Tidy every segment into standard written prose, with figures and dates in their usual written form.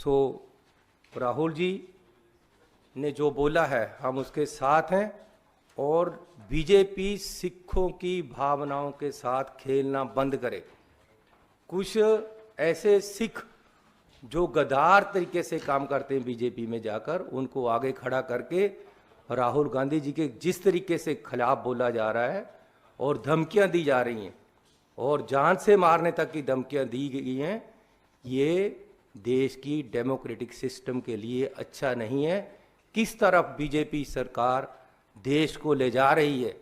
सो राहुल जी ने जो बोला है हम उसके साथ हैं और बीजेपी सिखों की भावनाओं के साथ खेलना बंद करे। कुछ ऐसे सिख जो गद्दार तरीके से काम करते हैं बीजेपी में जाकर, उनको आगे खड़ा करके राहुल गांधी जी के जिस तरीके से खिलाफ बोला जा रहा है और धमकियां दी जा रही हैं और जान से मारने तक की धमकियां दी गई हैं, ये देश की डेमोक्रेटिक सिस्टम के लिए अच्छा नहीं है। किस तरफ बीजेपी सरकार देश को ले जा रही है,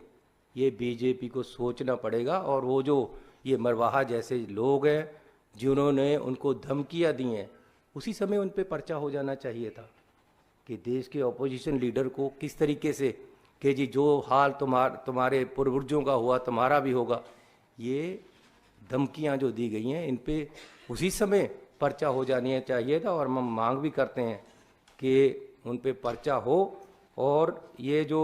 ये बीजेपी को सोचना पड़ेगा। और वो जो ये मरवाहा जैसे लोग हैं जिन्होंने उनको धमकियां दी हैं, उसी समय उन पे पर्चा हो जाना चाहिए था कि देश के ऑपोजिशन लीडर को किस तरीके से कि जी जो हाल तुम्हारे पूर्वजों का हुआ तुम्हारा भी होगा, ये धमकियां जो दी गई हैं इन पे उसी समय पर्चा हो जानी चाहिए था। और हम मांग भी करते हैं कि उन पे पर्चा हो। और ये जो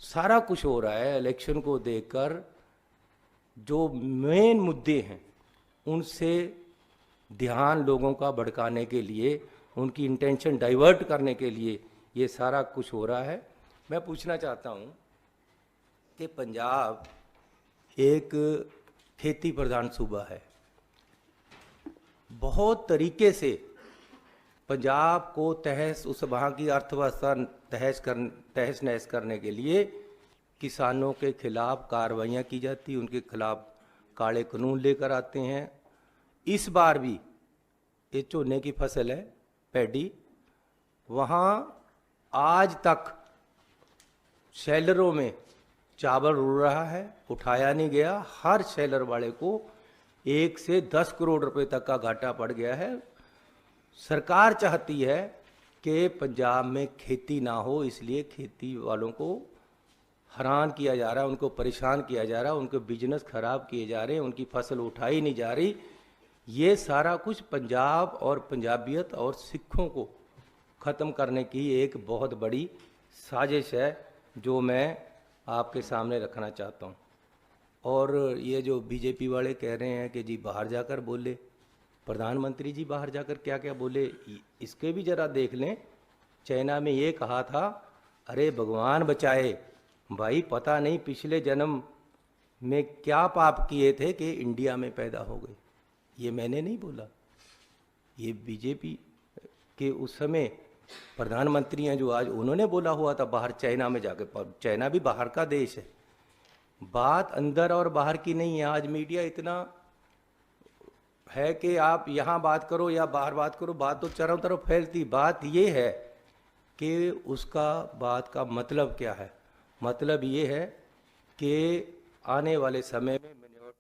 सारा कुछ हो रहा है इलेक्शन को देखकर, जो मेन मुद्दे हैं उनसे ध्यान लोगों का भड़काने के लिए, उनकी इंटेंशन डाइवर्ट करने के लिए ये सारा कुछ हो रहा है। मैं पूछना चाहता हूँ कि पंजाब एक खेती प्रधान सूबा है। बहुत तरीके से पंजाब को उस वहाँ की अर्थव्यवस्था तहस नहस करने के लिए किसानों के खिलाफ कार्रवाइयाँ की जाती, उनके खिलाफ काले कानून लेकर आते हैं। इस बार भी ये चोने की फसल है, पैडी, वहाँ आज तक शैलरों में चावल उड़ रहा है, उठाया नहीं गया। हर शैलर वाले को 1 से 10 करोड़ रुपए तक का घाटा पड़ गया है। सरकार चाहती है कि पंजाब में खेती ना हो, इसलिए खेती वालों को हैरान किया जा रहा है, उनको परेशान किया जा रहा है, उनके बिजनेस खराब किए जा रहे हैं, उनकी फसल उठाई नहीं जा रही। ये सारा कुछ पंजाब और पंजाबियत और सिखों को ख़त्म करने की एक बहुत बड़ी साजिश है जो मैं आपके सामने रखना चाहता हूँ। और ये जो बीजेपी वाले कह रहे हैं कि जी बाहर जाकर बोले, प्रधानमंत्री जी बाहर जाकर क्या क्या बोले, इसके भी ज़रा देख लें। चाइना में ये कहा था, अरे भगवान बचाए भाई, पता नहीं पिछले जन्म में क्या पाप किए थे कि इंडिया में पैदा हो गए। ये मैंने नहीं बोला, ये बीजेपी के उस समय प्रधानमंत्री हैं जो आज उन्होंने बोला हुआ था बाहर चाइना में जाकर। चाइना भी बाहर का देश है, बात अंदर और बाहर की नहीं है। आज मीडिया इतना है कि आप यहाँ बात करो या बाहर बात करो, बात तो चारों तरफ फैलती। बात ये है कि उसका बात का मतलब क्या है। मतलब ये है कि आने वाले समय में